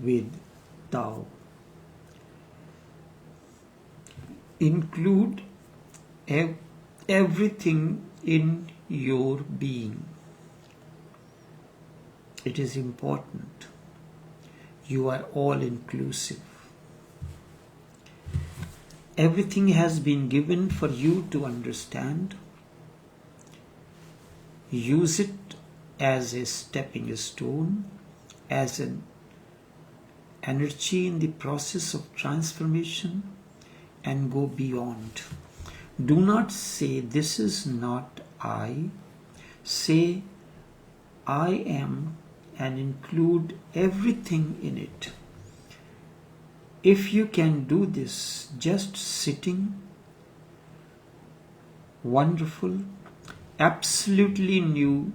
with Tao. Include everything in your being. It is important. You are all inclusive. Everything has been given for you to understand. Use it as a stepping stone, as an energy in the process of transformation, and go beyond. Do not say, "This is not I." Say, "I am," and include everything in it. If you can do this just sitting, wonderful, absolutely new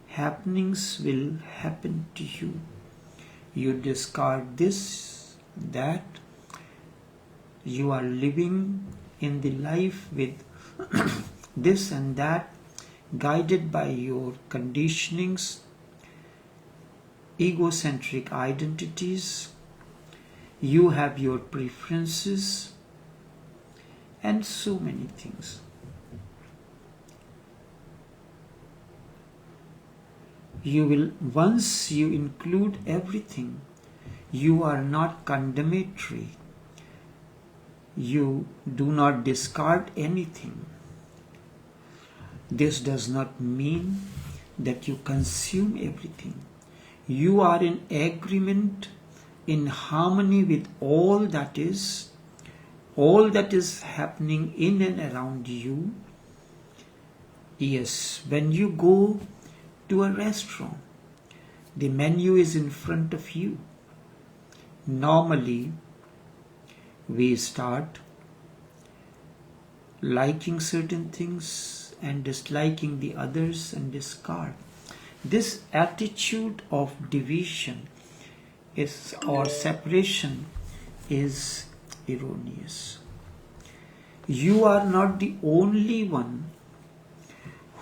happenings will happen to you. You discard this, that. You are living in the life with this and that, guided by your conditionings, egocentric identities. You have your preferences and so many things. You will, once you include everything, you are not condemnatory. You do not discard anything. This does not mean that you consume everything. You are in agreement, in harmony with all that is happening in and around you. Yes, when you go to a restaurant, the menu is in front of you. Normally, we start liking certain things and disliking the others and discard. This attitude of division or separation is erroneous. You are not the only one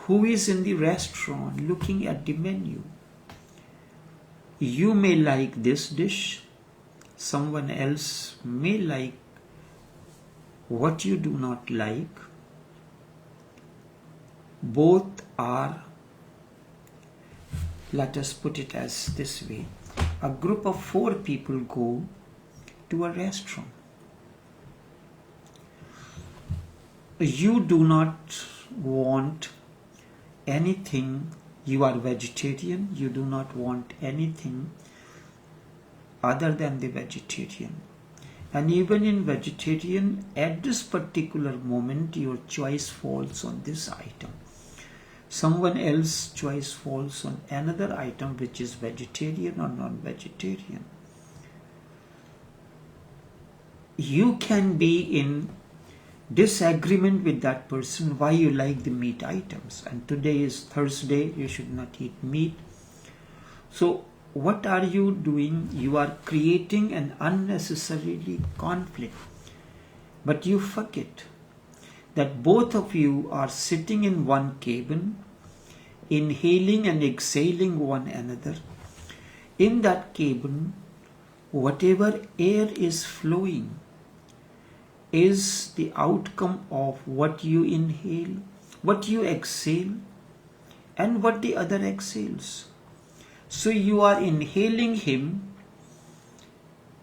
who is in the restaurant looking at the menu. You may like this dish, someone else may like what you do not like. Both are, let us put it as this way, a group of 4 people go to a restaurant. You do not want anything, you are vegetarian, you do not want anything other than the vegetarian. And even in vegetarian, at this particular moment, your choice falls on this item. Someone else's choice falls on another item which is vegetarian or non-vegetarian. You can be in disagreement with that person why you like the meat items, and today is Thursday, you should not eat meat. So what are you doing? You are creating an unnecessarily conflict. But you forget that both of you are sitting in one cabin, inhaling and exhaling one another. In that cabin, whatever air is flowing is the outcome of what you inhale, what you exhale, and what the other exhales. So you are inhaling him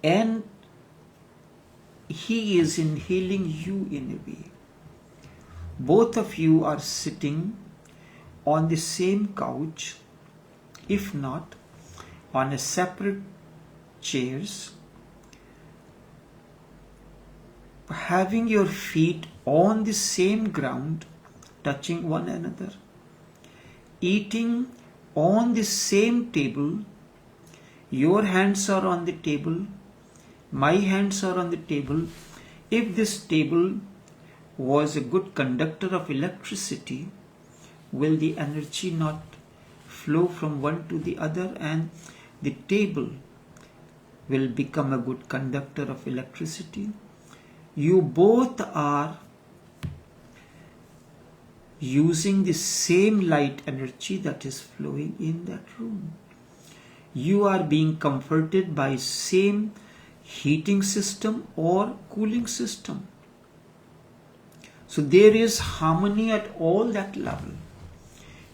and he is inhaling you in a way. Both of you are sitting on the same couch, if not on a separate chairs, having your feet on the same ground, touching one another, eating on the same table. Your hands are on the table, my hands are on the table. If this table was a good conductor of electricity, will the energy not flow from one to the other, and the table will become a good conductor of electricity? You both are using the same light energy that is flowing in that room. you are being comforted by same heating system or cooling system. So there is harmony at all that level.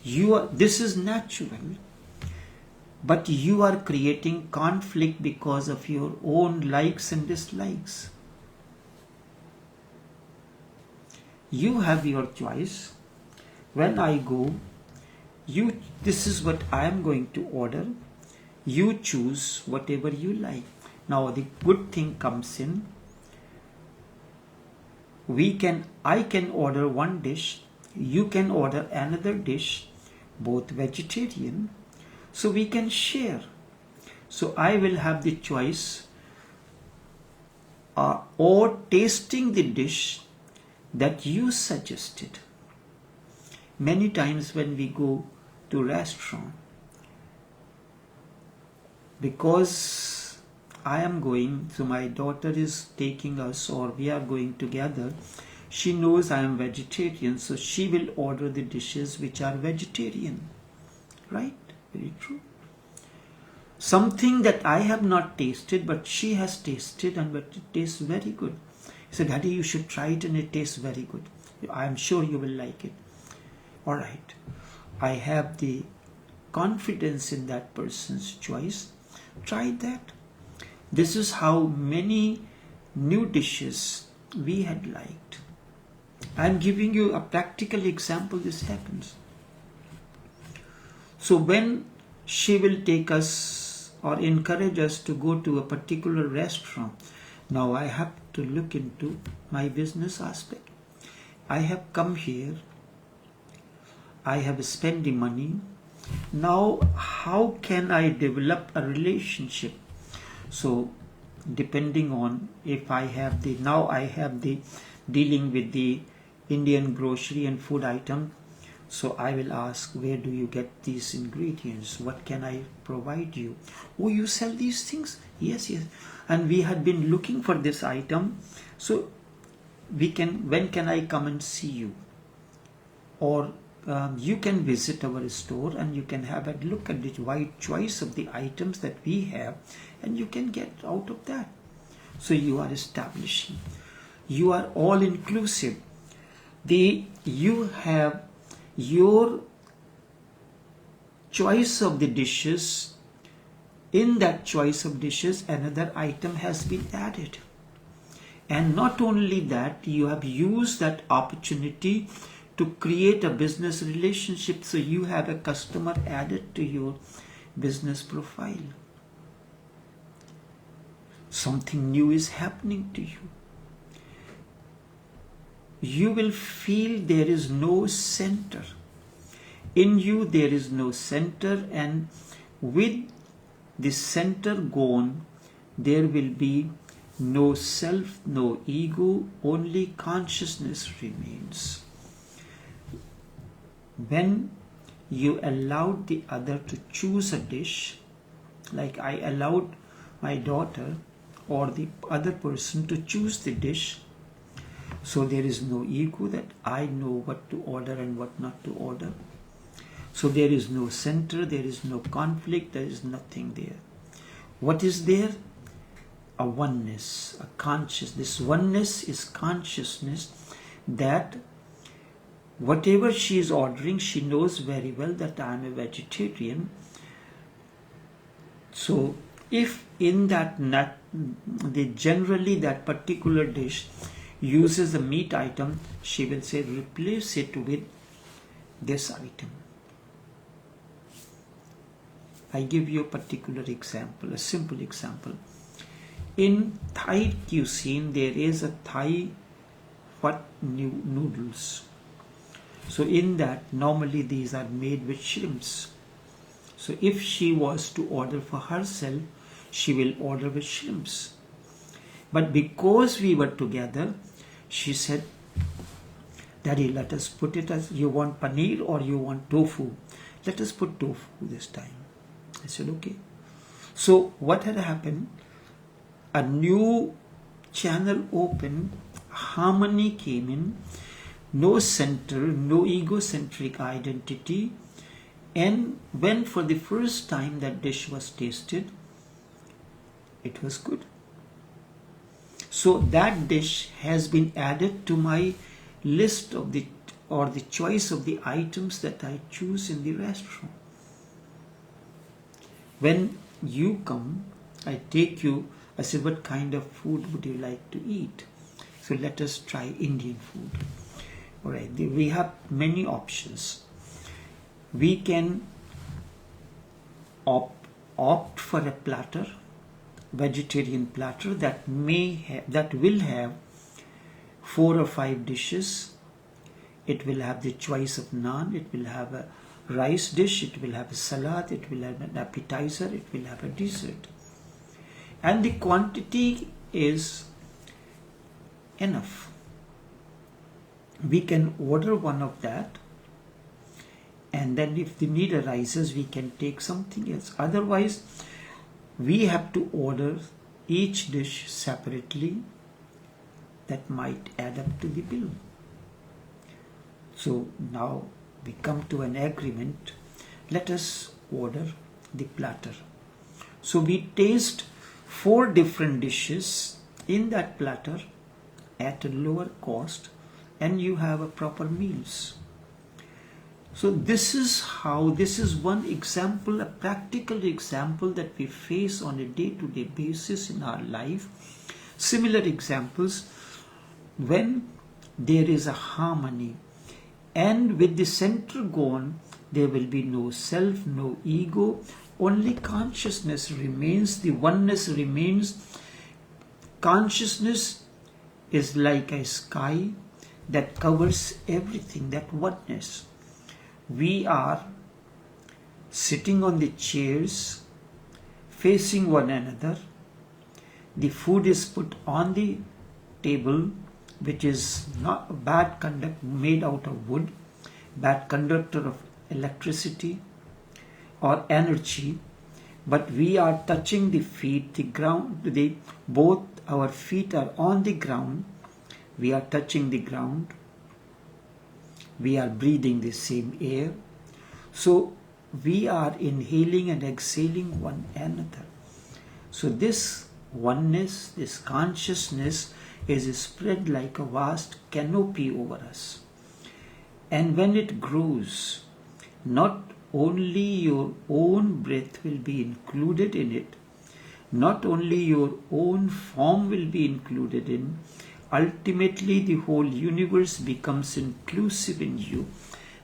This is natural, but you are creating conflict because of your own likes and dislikes. You have your choice. When I go, this is what I am going to order. You choose whatever you like. Now the good thing comes in. I can order one dish, you can order another dish, both vegetarian, so we can share. So I will have the choice or tasting the dish that you suggested. Many times when we go to restaurant, because I am going, so my daughter is taking us, or we are going together, she knows I am vegetarian, so she will order the dishes which are vegetarian. Right? Very true. Something that I have not tasted, but she has tasted, and but it tastes very good. He said, Daddy, you should try it and it tastes very good. I am sure you will like it. All right. I have the confidence in that person's choice. Try that. This is how many new dishes we had liked. I am giving you a practical example. This happens. So when she will take us or encourage us to go to a particular restaurant, now I have to look into my business aspect. I have come here. I have spent the money. Now how can I develop a relationship? So depending on if I have the, now I have the dealing with the Indian grocery and food item. So I will ask, where do you get these ingredients? What can I provide you? Oh, you sell these things? Yes, yes. And we had been looking for this item. So when can I come and see you? Or you can visit our store and you can have a look at the wide choice of the items that we have, and you can get out of that. So you are establishing. You are all inclusive. You have your choice of the dishes. In that choice of dishes, another item has been added. And not only that, you have used that opportunity to create a business relationship, so you have a customer added to your business profile. Something new is happening to you. You will feel there is no center. In you there is no center, and with the center gone, there will be no self, no ego, only consciousness remains. When you allowed the other to choose a dish, like I allowed my daughter or the other person to choose the dish, so there is no ego that I know what to order and what not to order. So there is no center, there is no conflict, there is nothing there. What is there? A oneness, a conscious. This oneness is consciousness that whatever she is ordering, she knows very well that I am a vegetarian. So if in that generally that particular dish uses a meat item, she will say replace it with this item. I give you a particular example, a simple example. In Thai cuisine, there is a Thai noodles. So in that, normally these are made with shrimps. So if she was to order for herself, she will order with shrimps. But because we were together, she said, Daddy, let us put it as, you want paneer or you want tofu? Let us put tofu this time. I said, okay. So what had happened? A new channel opened, harmony came in, no center, no egocentric identity, And when for the first time that dish was tasted, it was good. So that dish has been added to my list of the choice of the items that I choose in the restaurant. When you come, I take you, I say, what kind of food would you like to eat? So let us try Indian food. Alright, we have many options. We can opt for a platter, vegetarian platter that will have 4 or 5 dishes. It will have the choice of naan, it will have a rice dish, it will have a salad, it will have an appetizer, it will have a dessert. And the quantity is enough. We can order one of that, and then if the need arises, we can take something else. Otherwise, we have to order each dish separately. That might add up to the bill. So now we come to an agreement. Let us order the platter. So we taste 4 different dishes in that platter at a lower cost, and you have a proper meals. So this is one example, a practical example that we face on a day-to-day basis in our life. Similar examples when there is a harmony, and with the center gone, there will be no self, no ego, only consciousness remains, the oneness remains. Consciousness is like a sky that covers everything, that oneness. We are sitting on the chairs, facing one another. The food is put on the table, which is not bad conduct, made out of wood, bad conductor of electricity or energy, but we are touching the feet, the ground, both our feet are on the ground, we are touching the ground, we are breathing the same air. So we are inhaling and exhaling one another. So this oneness, this consciousness is spread like a vast canopy over us. And when it grows, not only your own breath will be included in it, not only your own form will be included in, ultimately the whole universe becomes inclusive in you.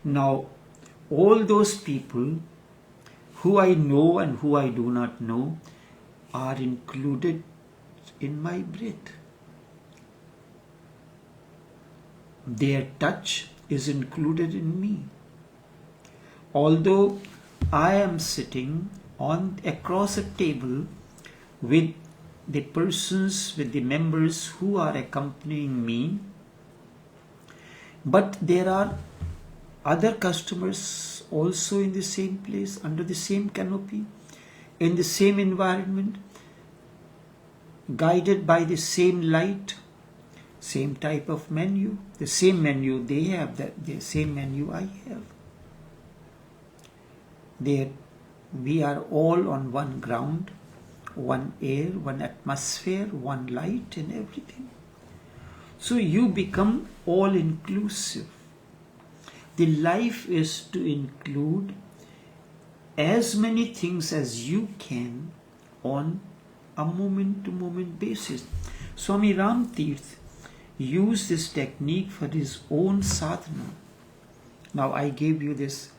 Now, all those people who I know and who I do not know are included in my breath. Their touch is included in me. Although I am sitting across a table with the persons, with the members who are accompanying me, but there are other customers also in the same place, under the same canopy, in the same environment, guided by the same light, same type of menu, the same menu they have, the same menu I have. We are all on one ground, one air, one atmosphere, one light and everything. So you become all inclusive. The life is to include as many things as you can on a moment-to-moment basis. Swami Ram Tirth used this technique for his own sadhana. Now I gave you this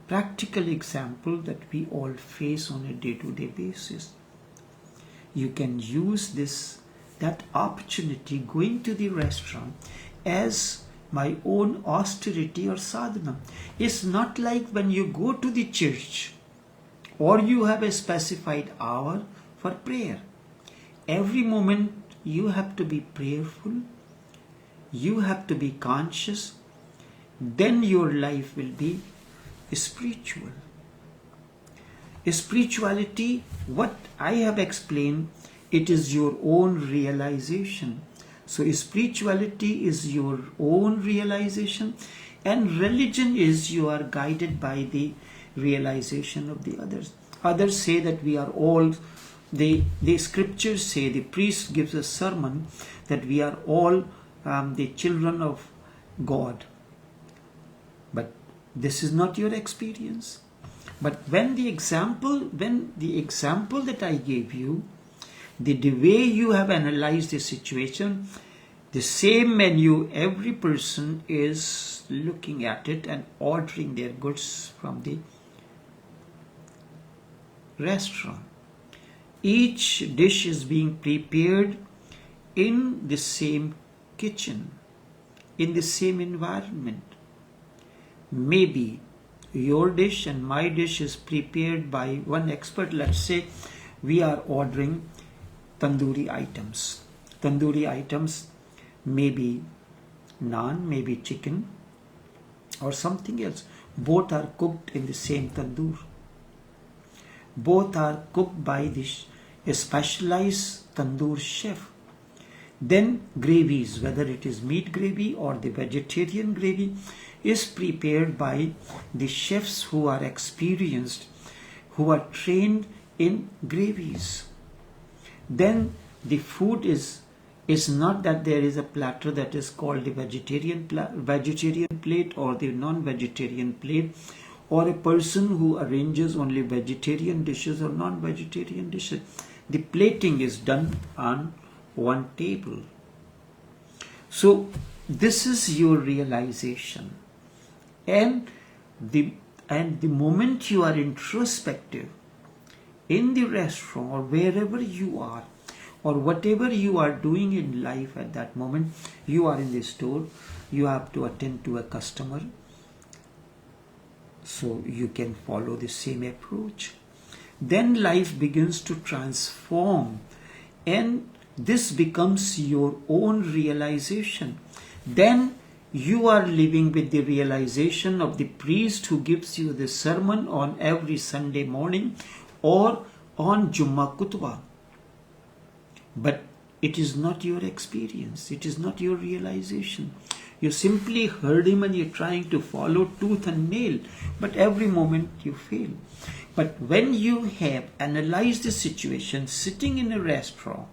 practical example that we all face on a day-to-day basis. You can use that opportunity, going to the restaurant, as my own austerity or sadhana. It's not like when you go to the church or you have a specified hour for prayer. Every moment you have to be prayerful, you have to be conscious, then your life will be spiritual. Spirituality, what I have explained, it is your own realization. So spirituality is your own realization, and religion is you are guided by the realization of the others. Others say that we are all, the scriptures say, the priest gives a sermon that we are all the children of God. But this is not your experience. But when the example that I gave you, the way you have analyzed the situation, the same menu, every person is looking at it and ordering their goods from the restaurant. Each dish is being prepared in the same kitchen, in the same environment. Maybe your dish and my dish is prepared by one expert. Let's say we are ordering tandoori items. Tandoori items may be naan, maybe chicken or something else. Both are cooked in the same tandoor. Both are cooked by a specialized tandoor chef. Then gravies, whether it is meat gravy or the vegetarian gravy, is prepared by the chefs who are experienced, who are trained in gravies. Then the food is not that there is a platter that is called the vegetarian plate or the non-vegetarian plate, or a person who arranges only vegetarian dishes or non-vegetarian dishes. The plating is done on one table. So this is your realization. And the moment you are introspective in the restaurant or wherever you are, or whatever you are doing in life at that moment, you are in the store, you have to attend to a customer, so you can follow the same approach. Then life begins to transform, and this becomes your own realization. Then you are living with the realization of the priest who gives you the sermon on every Sunday morning or on Jummah Kutbah. But it is not your experience. It is not your realization. You simply heard him and you're trying to follow tooth and nail. But every moment you fail. But when you have analyzed the situation, sitting in a restaurant,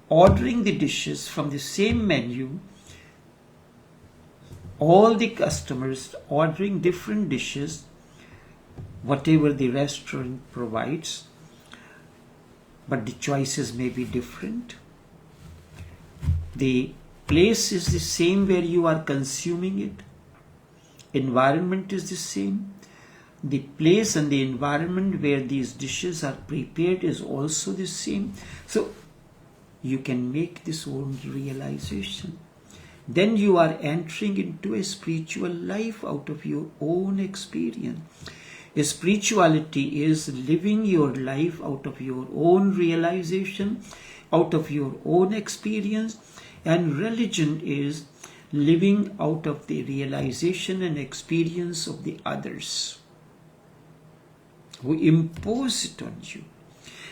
ordering the dishes from the same menu, all the customers ordering different dishes, whatever the restaurant provides, but the choices may be different. The place is the same where you are consuming it. Environment is the same. The place and the environment where these dishes are prepared is also the same. So you can make this own realization. Then you are entering into a spiritual life out of your own experience. Spirituality is living your life out of your own realization, out of your own experience, and religion is living out of the realization and experience of the others who impose it on you.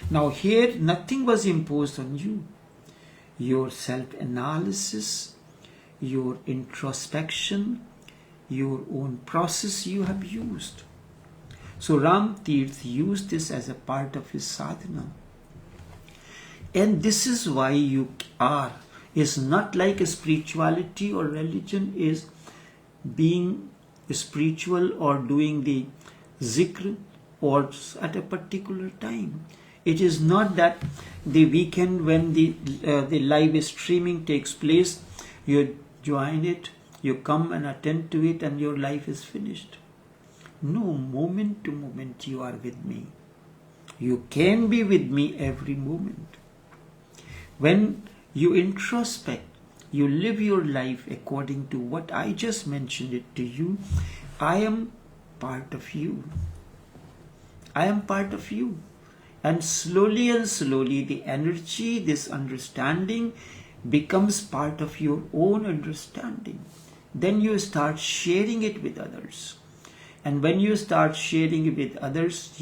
Now here nothing was imposed on you. Your self-analysis, your introspection, your own process you have used. So Ram Tirth used this as a part of his sadhana. And this is why you are. It's not like a spirituality or religion is being spiritual or doing the zikr or at a particular time. It is not that the weekend when the live streaming takes place, you join it, you come and attend to it and your life is finished. No, moment to moment you are with me. You can be with me every moment. When you introspect, you live your life according to what I just mentioned it to you. I am part of you. I am part of you. And slowly the energy, this understanding becomes part of your own understanding. Then you start sharing it with others. And when you start sharing it with others,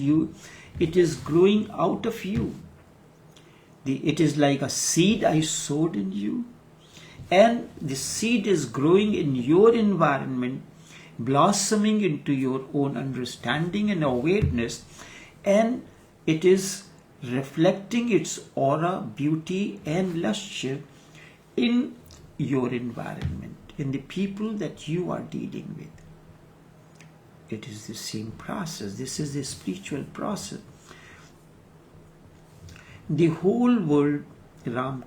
it is growing out of you. It is like a seed I sowed in you. And the seed is growing in your environment. blossoming into your own understanding and awareness, and it is reflecting its aura, beauty and luster in your environment, in the people that you are dealing with. It is the same process. This is the spiritual process. The whole world, Ram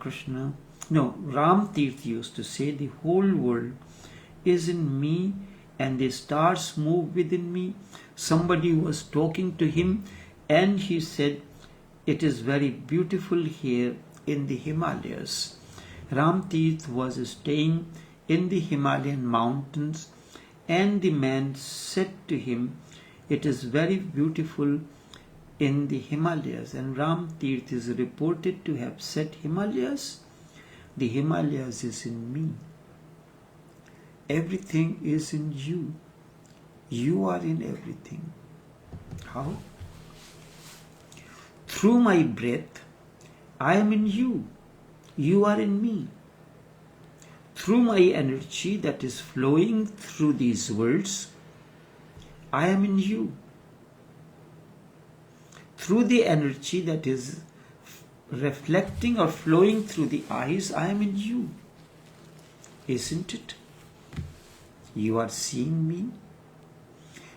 Tirth used to say, the whole world is in me and the stars move within me. Somebody was talking to him and he said, it is very beautiful here in the Himalayas. Ram Tirth was staying in the Himalayan mountains, and the man said to him, it is very beautiful in the Himalayas. And Ram Tirth is reported to have said, Himalayas? The Himalayas is in me. Everything is in you. You are in everything. How? Through my breath, I am in you. You are in me. Through my energy that is flowing through these words, I am in you. Through the energy that is reflecting or flowing through the eyes, I am in you. Isn't it? You are seeing me.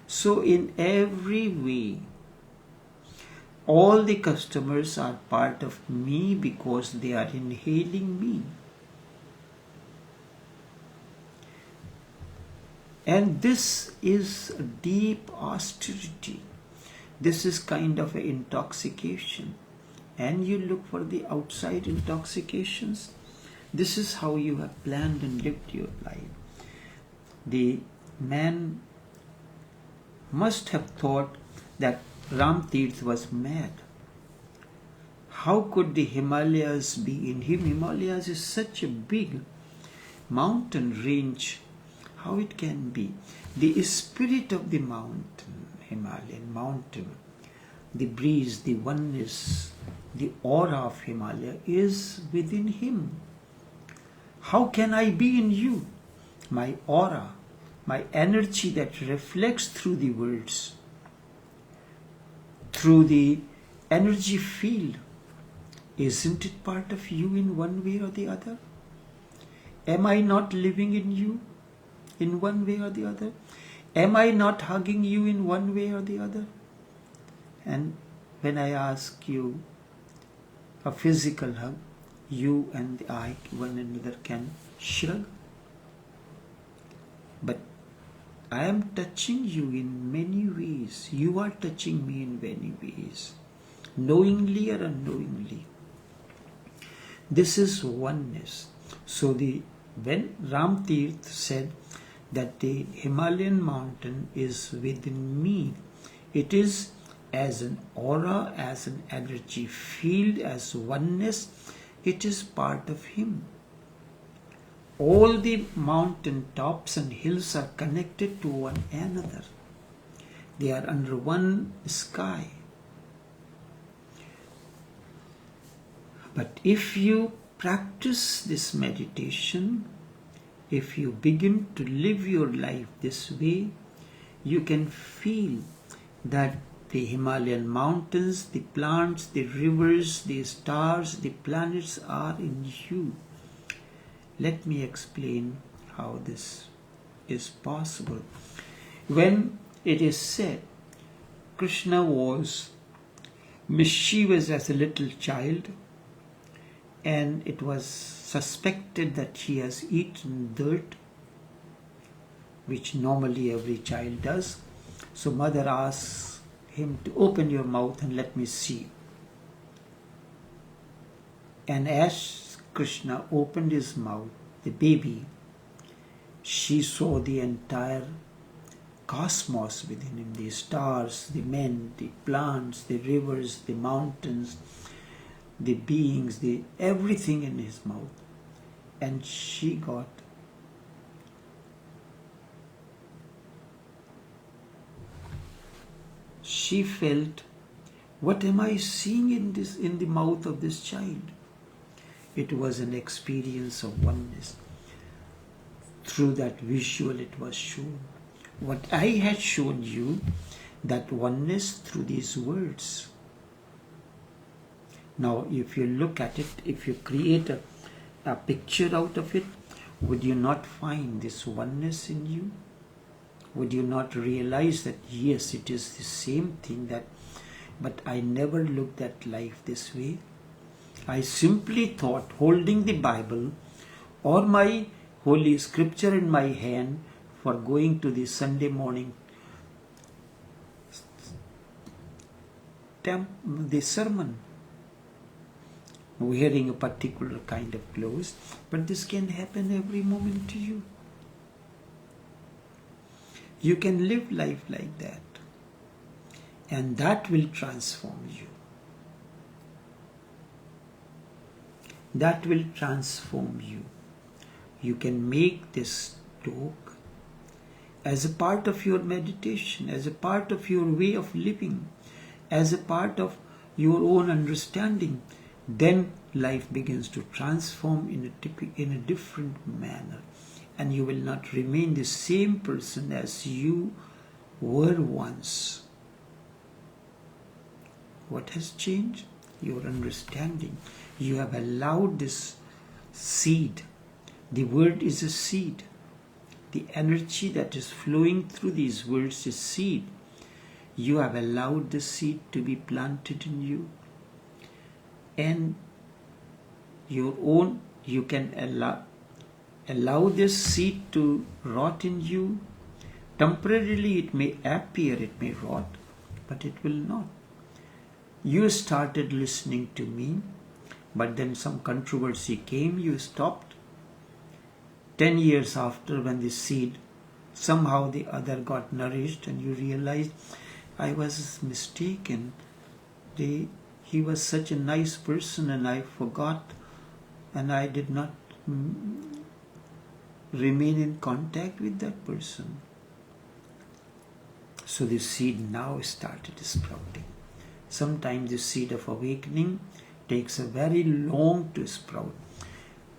So in every way, all the customers are part of me because they are inhaling me. And this is a deep austerity. This is kind of an intoxication. And you look for the outside intoxications. This is how you have planned and lived your life. The man must have thought that Ram Tirth was mad. How could the Himalayas be in him? Himalayas is such a big mountain range. How it can be? The spirit of the mountain, Himalayan mountain, the breeze, the oneness, the aura of Himalaya is within him. How can I be in you? My aura, my energy that reflects through the words, through the energy field, isn't it part of you in one way or the other? Am I not living in you in one way or the other? Am I not hugging you in one way or the other? And when I ask you a physical hug, you and I, one another can shrug. But I am touching you in many ways. You are touching me in many ways, knowingly or unknowingly. This is oneness. So when Ram Tirth said that the Himalayan mountain is within me, it is as an aura, as an energy field, as oneness. It is part of him. All the mountain tops and hills are connected to one another. They are under one sky. But if you practice this meditation, if you begin to live your life this way, you can feel that the Himalayan mountains, the plants, the rivers, the stars, the planets are in you. Let me explain how this is possible. When it is said Krishna was mischievous as a little child, and it was suspected that he has eaten dirt, which normally every child does. So mother asks him to open your mouth and let me see. And as Krishna opened his mouth, the baby, she saw the entire cosmos within him, the stars, the men, the plants, the rivers, the mountains, the beings, everything in his mouth. And she felt, what am I seeing in the mouth of this child? It was an experience of oneness. Through that visual it was shown. what I had shown you, that oneness through these words. Now, if you look at it, if you create a picture out of it, would you not find this oneness in you? Would you not realize that, yes, it is the same thing, that, but I never looked at life this way. I simply thought holding the Bible or my holy scripture in my hand for going to the Sunday morning the sermon, wearing a particular kind of clothes, but this can happen every moment to you. You can live life like that, and that will transform you. That will transform you. You can make this talk as a part of your meditation, as a part of your way of living, as a part of your own understanding. Then life begins to transform in a different manner, and you will not remain the same person as you were once. What has changed? Your understanding. You have allowed this seed. The word is a seed. The energy that is flowing through these words is seed. You have allowed the seed to be planted in you, and you can allow this seed to rot in you. Temporarily it may appear, it may rot, but it will not. You started listening to me, but then some controversy came, you stopped. 10 years after, when the seed somehow the other got nourished, and you realized, I was mistaken. He was such a nice person, and I forgot, and I did not remain in contact with that person. So the seed now started sprouting. Sometimes the seed of awakening takes a very long to sprout.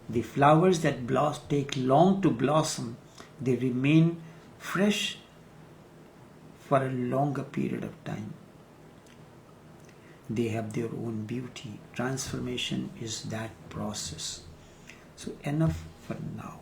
The flowers that take long to blossom, they remain fresh for a longer period of time. They have their own beauty. Transformation is that process. So enough for now.